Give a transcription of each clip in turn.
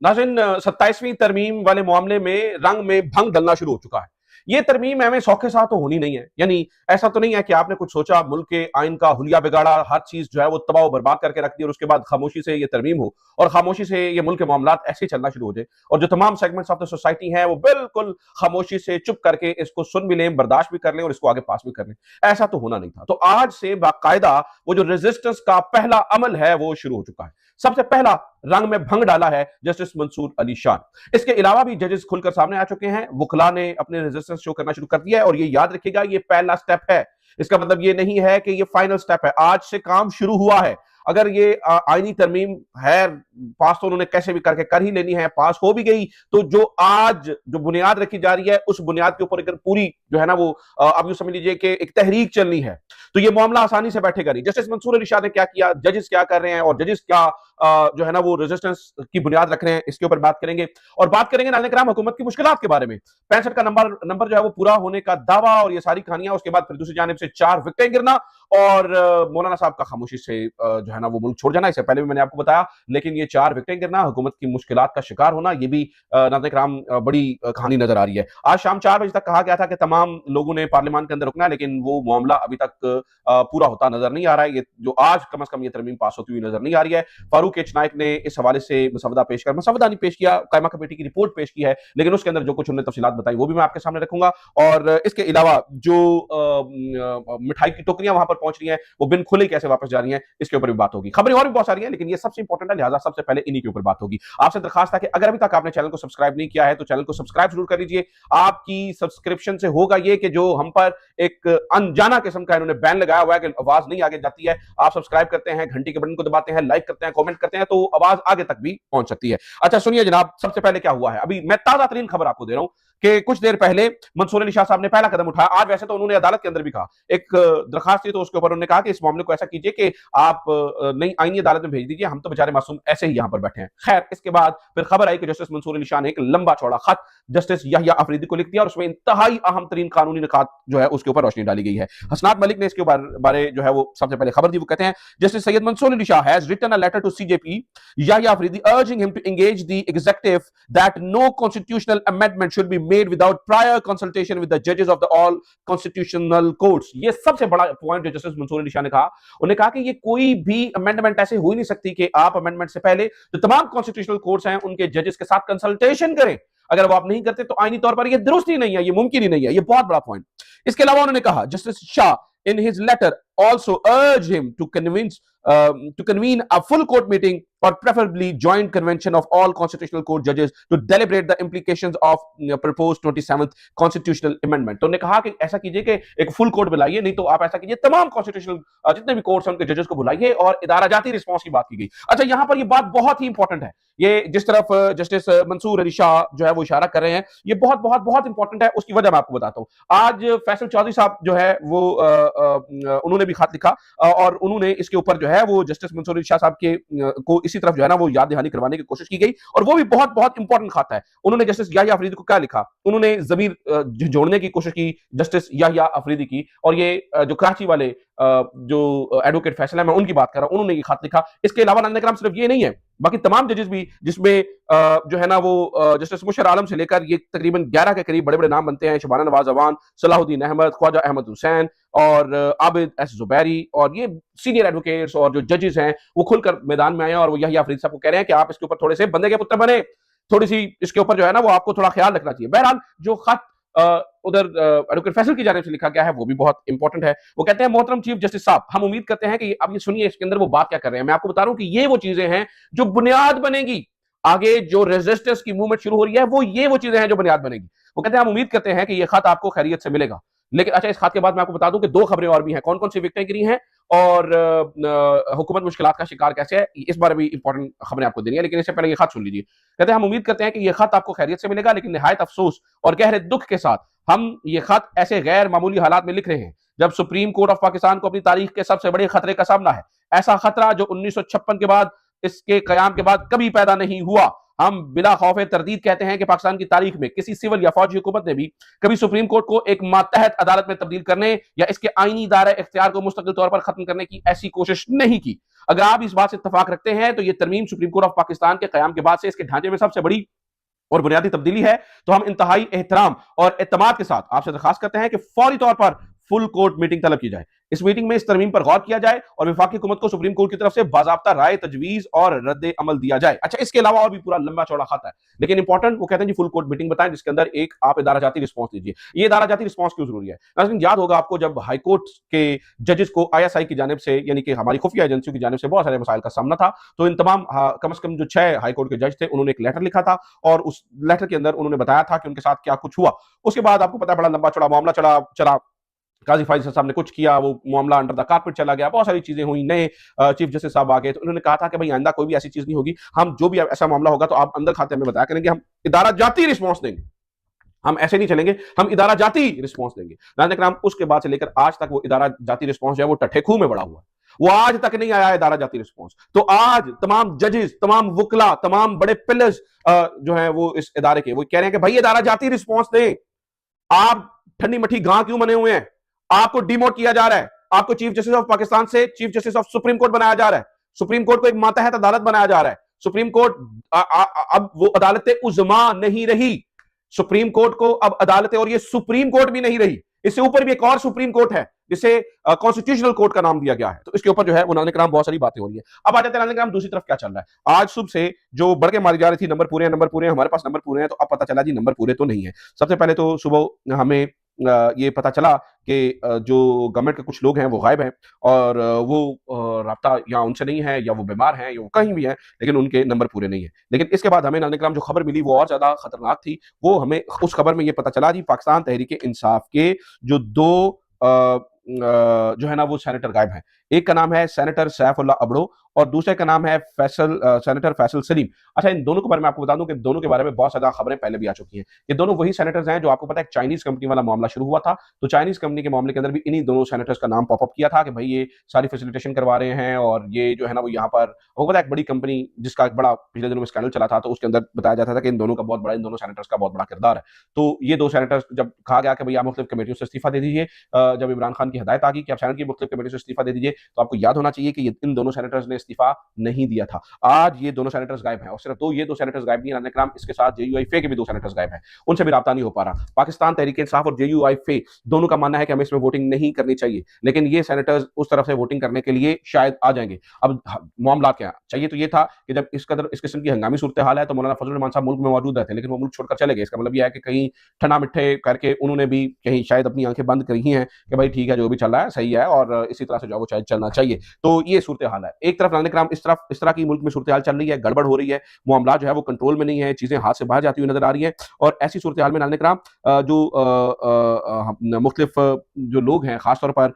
नाज़रीन, 27वीं तरमीम वाले मामले में रंग में भंग डलना शुरू हो चुका है। ये तरमीम हमें शौक के साथ तो होनी नहीं है, यानी ऐसा तो नहीं है कि आपने कुछ सोचा, मुल्क के आइन का हुलिया बिगाड़ा, हर चीज जो है वो तबाह बर्बाद करके रख दी और उसके बाद खामोशी से ये तरमीम हो और खामोशी से ये मुल्क के मामलात ऐसे ही चलना शुरू हो जाए और जो तमाम सेगमेंट्स ऑफ द सोसाइटी हैं वो बिल्कुल खामोशी से चुप करके इसको सुन भी लें, बर्दाश्त भी कर लें और इसको आगे पास भी कर लें। ऐसा तो होना नहीं था। तो आज से बाकायदा वो जो रेजिस्टेंस का पहला अमल है वो शुरू हो चुका है। सबसे पहला रंग में भंग डाला है जस्टिस मंसूर अली शाह। इसके अलावा भी जजेस खुलकर सामने आ चुके हैं, वकला ने अपने रेजिस्टेंस शो करना शुरू कर दिया है और ये याद रखिएगा, ये पहला स्टेप है। इसका मतलब ये नहीं है कि ये फाइनल स्टेप है, आज से काम शुरू हुआ है। अगर ये आईनी तरमीम है पास तो उन्होंने कैसे भी करके कर ही लेनी है, पास हो भी गई तो जो आज जो बुनियाद रखी जा रही है उस बुनियाद के ऊपर अगर पूरी जो है ना वो आप यूं समझ लीजिए कि एक तहरीक चलनी है तो ये मामला आसानी से बैठेगा नहीं। जस्टिस मंसूर अली शाह ने क्या किया, जजेस क्या कर रहे हैं और जजेस क्या जो है ना वो रेजिस्टेंस की बुनियाद रख रहे हैं, इसके ऊपर बात करेंगे। और बात करेंगे नाज़रीन किराम हुकूमत की मुश्किलात के बारे में। 65 का नंबर जो है वो पूरा होने का दावा और ये सारी कहानियां, उसके बाद फिर दूसरी जानिब से 4 विकेटें गिरना और मौलाना साहब का खामोशी से जो है ना वो मुल्क छोड़ जाना। इससे पहले भी मैंने आपको बताया, लेकिन ये 4 विकेटें गिरना, हुकूमत की मुश्किलात का शिकार होना, ये भी नाज़रीन किराम बड़ी कहानी नजर आ रही है। आज शाम 4 बजे तक कहा गया था कि तमाम लोगों ने पार्लियामान के अंदर रुकना है, लेकिन वो मामला अभी तक पूरा होता नजर नहीं आ रहा है। ये जो आज कम अज कम ये तरमीम पास होती हुई नजर नहीं आ रही है। फारूक एच नाइक ने इस हवाले से मसवदा नहीं पेश किया, कायमा कमेटी की रिपोर्ट पेश की है, लेकिन उसके अंदर जो कुछ उन्होंने तफसीलात बताई वो भी मैं आपके सामने रखूंगा। और इसके अलावा जो मिठाई की टोकरियां वहां पर पहुंच रही हैं वो बिन खुले कैसे वापस जा रही हैं, इसके ऊपर भी बात होगी। खबरें और भी बहुत सारी हैं, लेकिन ये सबसे इंपॉर्टेंट है, लिहाजा सबसे पहले इन्हीं के ऊपर बात होगी। आपसे दरखास्त है कि अगर अभी तक आपने चैनल को सब्सक्राइब नहीं किया है तो चैनल को सब्सक्राइब जरूर कर लीजिए। आपकी सब्सक्रिप्शन से होगा ये कि जो हम पर एक अनजाना किस्म का इन्होंने बैन लगाया हुआ है कि आवाज नहीं आगे जाती है, आप सब्सक्राइब करते हैं, घंटी के बटन को दबाते हैं, लाइक करते हैं, कमेंट करते हैं तो आवाज आगे तक भी पहुंच सकती है। अच्छा सुनिए जनाब, सबसे पहले क्या हुआ है, अभी मैं ताजा तरीन खबर आपको दे रहा हूं कि कुछ देर पहले मंसूर अली शाह साहब ने पहला कदम उठाया। आज वैसे तो उन्होंने अदालत के अंदर भी कहा, एक दरखास्त थी तो उसके ऊपर उन्होंने कहा कि इस मामले को ऐसा कीजिए कि आप नई आईनी अदालत में भेज दीजिए, हम तो बेचारे मासूम ऐसे ही यहां पर बैठे हैं। खैर, इसके बाद फिर खबर आई कि जस्टिस मंसूर अली शाह ने एक लंबा चौड़ा खत जस्टिस यहिया अफरीदी को लिख दिया और उसमें इंतहाई अहम तरीन कानूनी निकात जो है उसके ऊपर रोशनी डाली गई है। हसनात मलिक ने इसके बारे जो है वो सबसे पहले खबर दी। वो कहते हैं, justice Syed Mansoor Ali Shah has written a letter to CJP Yahya Afridi urging him to engage the executive that no constitutional amendment should be made without prior consultation with the judges of the all constitutional courts। ये सबसे बड़ा point जो justice Mansoor Ali Shah ने कहा, उन्होंने कहा कि ये कोई भी अमेंडमेंट ऐसे हो ही नहीं सकती कि आप अमेंडमेंट से पहले जो तमाम कॉन्स्टिट्यूशनल कोर्ट्स हैं उनके जजेस के साथ कंसल्टेशन करें। अगर वो आप नहीं करते तो आईनी तौर पर ये दुरुस्त ही नहीं है, ये मुमकिन ही नहीं है। ये बहुत बड़ा पॉइंट। इसके अलावा उन्होंने कहा, justice Shah in his letter also urged him to convene a full court meeting or preferably joint convention of all constitutional court judges to deliberate the implications of proposed 27th constitutional amendment। तो उन्होंने कहा कि ऐसा कीजिए कि एक full court बुलाइए, नहीं तो आप ऐसा कीजिए तमाम कॉन्स्टिट्यूशनल जितने भी कोर्ट्स हैं उनके जजेस को बुलाइए और इदारा जाती रिस्पॉन्स की बात की गई। अच्छा, यहां पर ये बात बहुत ही इंपॉर्टेंट है, ये जिस तरफ जस्टिस मंसूर अली शाह जो है वो इशारा कर रहे हैं, ये बहुत बहुत बहुत इंपॉर्टेंट है। उसकी वजह मैं आपको बताता हूं। आज फैसल चौधरी साहब जो है वो उन्होंने भी खत लिखा और उन्होंने इसके ऊपर जो है वो जस्टिस मंसूर अली शाह साहब के को इसी तरफ जो है ना वो याद दहानी करवाने की कोशिश की गई और वो भी बहुत बहुत इंपॉर्टेंट खत है। उन्होंने जस्टिस यहिया अफरीदी को क्या लिखा, उन्होंने जमीर जोड़ने की कोशिश की जस्टिस यहिया अफरीदी की, और ये जो कराची वाले जो एडवोकेट फैसल है मैं उनकी बात कर रहा हूं, उन्होंने ये खत लिखा। इसके अलावा नाज़रीन किराम सिर्फ ये नहीं है, बाकी तमाम जजेस भी, जिसमें जो है ना वो जस्टिस मुशर्रफ आलम से लेकर ये तकरीबन 11 के करीब बड़े बड़े नाम बनते हैं, शबाना नवाज अवान, सलाहुद्दीन अहमद, ख्वाजा अहमद हुसैन और आबिद एस जुबैरी, और ये सीनियर एडवोकेट्स और जो जजेस हैं वो खुलकर मैदान में आए और वो यहिया अफरीदी साहब को कह रहे हैं कि आप इसके ऊपर थोड़े से बंदे के पुत्र बने, थोड़ी सी इसके ऊपर जो है ना वो आपको थोड़ा ख्याल रखना चाहिए। बहरहाल जो खत उधर एडवोकेट फैसल की जानिब से लिखा गया है वो भी बहुत इंपॉर्टेंट है। वो कहते हैं, मोहतरम चीफ जस्टिस साहब, हम उम्मीद करते हैं कि अब ये सुनिए इसके अंदर वो बात क्या कर रहे हैं। मैं आपको बता रहा हूं कि ये वो चीजें हैं जो बुनियाद बनेगी, आगे जो रेजिस्टेंस की मूवमेंट शुरू हो रही है वो चीजें हैं जो बुनियाद बनेगी। वो कहते हैं, हम उम्मीद करते हैं कि ये खत आपको खैरियत से मिलेगा। लेकिन अच्छा, इस खत के बाद मैं आपको बता दूं कि 2 खबरें और भी हैं, कौन कौन सी विकेटें गिरी हैं और हुकूमत मुश्किलात का शिकार कैसे है, इस बारे में इंपॉर्टेंट खबरें आपको देनी है। लेकिन इससे पहले ये खत सुन लीजिए। कहते हैं, हम उम्मीद करते हैं कि ये खत आपको खैरियत से मिलेगा, लेकिन निहायत अफसोस और गहरे दुख के साथ हम ये खत ऐसे गैर मामूली हालात में लिख रहे हैं जब सुप्रीम कोर्ट ऑफ पाकिस्तान को अपनी तारीख के सबसे बड़े खतरे का सामना है। ऐसा खतरा जो 1956 के बाद, इसके कयाम के बाद कभी पैदा नहीं हुआ। हम बिला खौफ तरदीद कहते हैं कि पाकिस्तान की तारीख में किसी सिविल या फौजी हुकूमत ने भी कभी सुप्रीम कोर्ट को एक मातहत अदालत में तब्दील करने या इसके आईनी दायरे इख्तियार को मुस्तकिल तौर पर खत्म करने की ऐसी कोशिश नहीं की। अगर आप इस बात से इत्तफाक रखते हैं तो यह तरमीम सुप्रीम कोर्ट ऑफ पाकिस्तान के कयाम के बाद से इसके ढांचे में सबसे बड़ी और बुनियादी तब्दीली है। तो हम इंतहाई एहतराम और एतमाद के साथ आपसे दरखास्त करते हैं कि फौरी तौर पर फुल कोर्ट मीटिंग तलब की जाए। इस मीटिंग में इस तरमीम पर गौर किया जाए और वफाकी हुकूमत को सुप्रीम कोर्ट की तरफ से बाज़ाब्ता राय, तजवीज और रद्द अमल दिया जाए। अच्छा, इसके अलावा और भी पूरा लंबा चौड़ा खाता है, लेकिन इंपॉर्टेंट वो कहते हैं जी फुल कोर्ट मीटिंग बताएं जिसके अंदर एक आप इदारा जाती रिस्पॉन्स दीजिए। ये इदारा जाती रिस्पॉन्स क्यों जरूरी है? नाज़रीन, याद होगा आपको जब हाईकोर्ट के जजेस को ISI की जानिब से यानी कि हमारी खुफिया एजेंसियों की जानिब से बहुत सारे मसाइल का सामना था, तो इन तमाम कम से कम जो 6 हाईकोर्ट के जज थे उन्होंने एक लेटर लिखा था और उस लेटर के अंदर उन्होंने बताया था कि उनके साथ क्या कुछ हुआ। उसके बाद आपको पता है बड़ा लंबा चौड़ा मामला चला, काजी फाइज साहब ने कुछ किया, वो मामला अंडर द कारपेट चला गया, बहुत सारी चीजें हुई, नए चीफ जस्टिस साहब आ गए, तो उन्होंने कहा था कि भाई आइंदा कोई भी ऐसी चीज नहीं होगी, हम जो भी ऐसा मामला होगा तो आप अंदर खाते में बताया करेंगे, हम इदारा जाती रिस्पॉन्स देंगे, हम ऐसे नहीं चलेंगे, हम इदारा जाती रिस्पॉन्स देंगे। नाज़रीन करम, उसके बाद से लेकर आज तक वो इदारा जाती रिस्पॉन्स जो है वो टट्ठे खूह में बड़ा हुआ है, वो आज तक नहीं आया इदारा जाती रिस्पॉन्स। तो आज तमाम जजेस, तमाम वकला, तमाम बड़े पिलर्स जो है वो इस इदारे के, वो कह रहे हैं कि भाई इदारा जाती रिस्पॉन्स दें। आप ठंडी मठी गां क्यों बने हुए हैं? आपको डिमोट किया जा रहा है, आपको चीफ जस्टिस ऑफ पाकिस्तान से chief justice of supreme court बनाया जा रहा है, सुप्रीम कोर्ट को एक मातहत अदालत बनाया जा रहा है। सुप्रीम कोर्ट अब वो अदालत उज़्मा नहीं रही, सुप्रीम कोर्ट को अब अदालतें, और ये सुप्रीम कोर्ट भी नहीं रही, इससे ऊपर भी एक और सुप्रीम कोर्ट है जिसे कॉन्स्टिट्यूशनल कोर्ट का नाम दिया गया है। तो इसके ऊपर जो है वो नाज़रीन बहुत सारी बातें हो रही है। अब आ जाते हैं नाज़रीन दूसरी तरफ क्या चल रहा है। आज सुबह से जो बढ़ के मारी जा रही थी नंबर पूरे हैं, नंबर पूरे हैं, हमारे पास नंबर पूरे हैं, तो अब पता चला जी नंबर पूरे तो नहीं है। सबसे पहले तो सुबह हमें ये पता चला कि जो गवर्नमेंट के कुछ लोग हैं वो गायब हैं और वो राब्ता या उनसे नहीं है या वो बीमार हैं या वो कहीं भी हैं, लेकिन उनके नंबर पूरे नहीं है। लेकिन इसके बाद हमें नाज़रीन जो खबर मिली वो और ज्यादा खतरनाक थी। वो हमें उस खबर में ये पता चला जी पाकिस्तान तहरीक इंसाफ के जो दो जो है ना वो सेनेटर गायब हैं। एक का नाम है सेनेटर सैफुल्लाह अबड़ो और दूसरे का नाम है सेनेटर फैसल सलीम। अच्छा, इन दोनों के बारे में आपको बता दूं कि दोनों के बारे में बहुत ज्यादा खबरें पहले भी आ चुकी हैं। ये दोनों वही सेनेटर्स हैं जो आपको पता है चाइनीज कंपनी वाला मामला शुरू हुआ था, तो चाइनीज कंपनी के मामले के अंदर भी इन्हीं दोनों सेनेटर्स का नाम पॉपअप किया था कि भाई ये सारी फैसिलिटेशन करवा रहे हैं और ये जो है ना वो यहाँ पर वो पता है एक बड़ी कंपनी जिसका एक बड़ा पिछले दिनों में स्कैंडल चला था, तो उसके अंदर बताया जाता था कि इन दोनों सेनेटर्स का बहुत बड़ा किरदार है। तो ये दो सेनेटर्स जब कहा गया कि भैया मुख्तलिफ कमेटियों से इस्तीफा दे दीजिए, जब इमरान खान की हदायत आ गई कि आप सेनेट की मुख्तलिफ कमेटियों से इस्तीफा दे दीजिए, तो आपको याद होना चाहिए कि इन दोनों सेनेटर्स ने इस्तीफा नहीं दिया था। आज ये दोनों सेनेटर्स गायब हैं और सिर्फ ये दो सेनेटर्स गायब नहीं है, इसके साथ JUI फे के भी दो सेनेटर्स गायब हैं, उनसे भी राब्ता नहीं हो पा रहा। पाकिस्तान तहरीक इंसाफ और JUI फे दोनों का मानना है कि हमें इसमें वोटिंग नहीं करनी चाहिए, लेकिन ये सेनेटर्स उस तरफ से वोटिंग करने के लिए शायद आ जाएंगे। अब मामला क्या चाहिए, तो ये था कि जब इस कदर इस किस्म की हंगामी सूरत हाल है तो मौलाना फजल रहमान साहब मुल्क में मौजूद रहते, लेकिन वो मुल्क छोड़कर चले गए। इसका मतलब यह है कि कहीं ठंडा मिठे करके उन्होंने भी कहीं शायद अपनी आंखें बंद करी हैं कि भाई ठीक है जो भी चल रहा है सही है और इसी तरह से जो वो शायद चलना चाहिए। तो ये सूरत हाल है। एक तरफ नाज़रीन इस तरह की मुल्क में सूरत हाल चल रही है, गड़बड़ हो रही है, मामला जो है वो कंट्रोल में नहीं है, चीजें हाथ से बाहर जाती हुई नजर आ रही है। और ऐसी सूरत हाल में नाज़रीन जो मुख्तलिफ जो लोग हैं खासतौर पर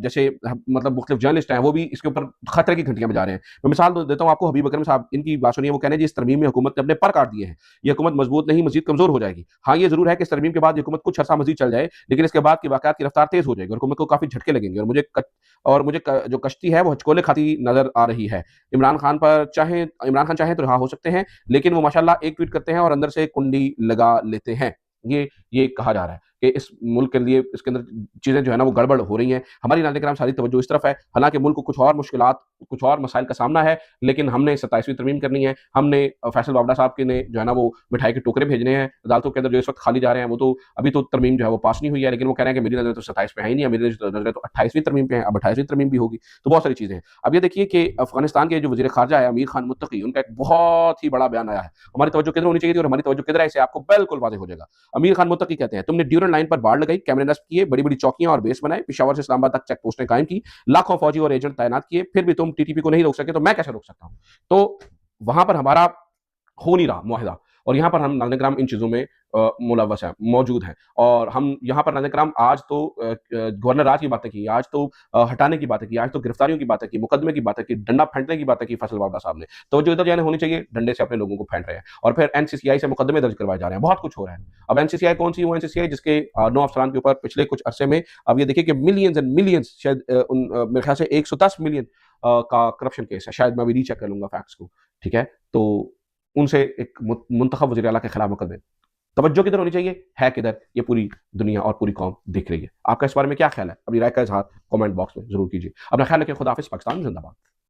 जैसे मतलब मुख्तलिफ जर्नलिस्ट हैं वो भी इसके ऊपर खतरे की घंटियां बजा रहे हैं। मैं मिसाल देता हूँ आपको, हबीब अकरम साहब, इनकी बात सुनिए, वो कहने जी इस तरमीम में हुकूमत ने अपने पर काट दिए हैं, ये हुकूमत मजबूत नहीं मजीद कमजोर हो जाएगी। हाँ, ये जरूर है कि इस तरमीम के बाद हुकूमत कुछ अर्सा मजीद चल जाए, लेकिन इसके बाद की वाकयात की रफ्तार तेज हो जाएगी और हुकूमत को काफी झटके लगेंगे और मुझे जो कश्ती है वो हचकोले खाती नजर आ रही है। इमरान खान चाहे तो रहा हो सकते हैं, लेकिन वो माशाल्लाह एक ट्वीट करते हैं और अंदर से कुंडी लगा लेते हैं। ये कहा जा रहा है कि इस मुल्क के लिए इसके अंदर चीजें जो है ना वो गड़बड़ हो रही हैं। हमारी नाज़रीन सारी तवज्जो इस तरफ है, हालांकि मुल्क को कुछ और मुश्किलात, कुछ और मसाइल का सामना है, लेकिन हमने 27वीं तरमीम करनी है। हमने फैसल बावड़ा साहब के ने जो है ना वो मिठाई के टोकरे भेजने हैं अदालतों के अंदर जो इस वक्त खाली जा रहे हैं, वो तो अभी तो तरमीम जो है वो पास नहीं हुई है, लेकिन वो कह रहे हैं कि मेरी नजर तो 27 पे है ही नहीं, मेरी नजर तो 28वीं तरमीम पे है, अब 28वीं तरमीम भी होगी। तो बहुत सारी चीजें हैं। अब ये देखिए कि अफगानिस्तान के जो वज़ीर खारजा है अमीर खान मुत्तकी, उनका एक बहुत ही बड़ा बयान आया है। हमारी तवज्जो किधर होनी चाहिए थी और हमारी तवज्जो किधर है, इसे आपको बिल्कुल वाज़ेह हो जाएगा। अमीर खान मुत्तकी कहते हैं तुमने ड्यूरन लाइन पर बाढ़ लगाई, कैमरे नस्ब किए, बड़ी बड़ी चौकियां और बेस बनाए, पेशावर से इस्लामाबाद तक चेक पोस्टें कायम की, लाखों फौजी और एजेंट तैनात किए, फिर भी तुम TTP को नहीं रोक सके, तो मैं कैसे रोक सकता हूं? तो वहां पर हमारा हो नहीं रहा मुआहिदा और यहाँ पर हम नाज़रीन इन चीज़ों में मुलव्वस हैं, मौजूद हैं। और हम यहाँ पर नाज़रीन आज तो गवर्नर राज की बातें की, आज तो हटाने की बातें की, आज तो गिरफ्तारियों की बातें की, मुकदमे की बातें की, डंडा फेंटने की बातें की फैसल बावड़ा साहब ने। तो जो इधर जाने होनी चाहिए, डंडे से अपने लोगों को फेंट रहे हैं और फिर NCCI से मुकदमे दर्ज करवाए जा रहे हैं। बहुत कुछ हो रहा है। अब NCCI कौन सी? वो NCCI जिसके 9 अफसरान के ऊपर पिछले कुछ अरसे में, अब ये देखिए कि मिलियंस एंड मिलियंस, शायद मेरे ख्याल से 110 मिलियन का करप्शन केस है। शायद मैं अभी रीचेक कर लूंगा फैक्ट्स को, ठीक है? तो उनसे एक मुंतखब वज़ीर आला के खिलाफ मुकदमे, तवज्जो किधर होनी चाहिए, है किधर, ये पूरी दुनिया और पूरी कौम देख रही है। आपका इस बारे में क्या ख्याल है? अपनी राय का इज़हार कमेंट बॉक्स में ज़रूर कीजिए। अपना ख्याल रखिए, खुदा हाफ़िज़, पाकिस्तान ज़िंदाबाद।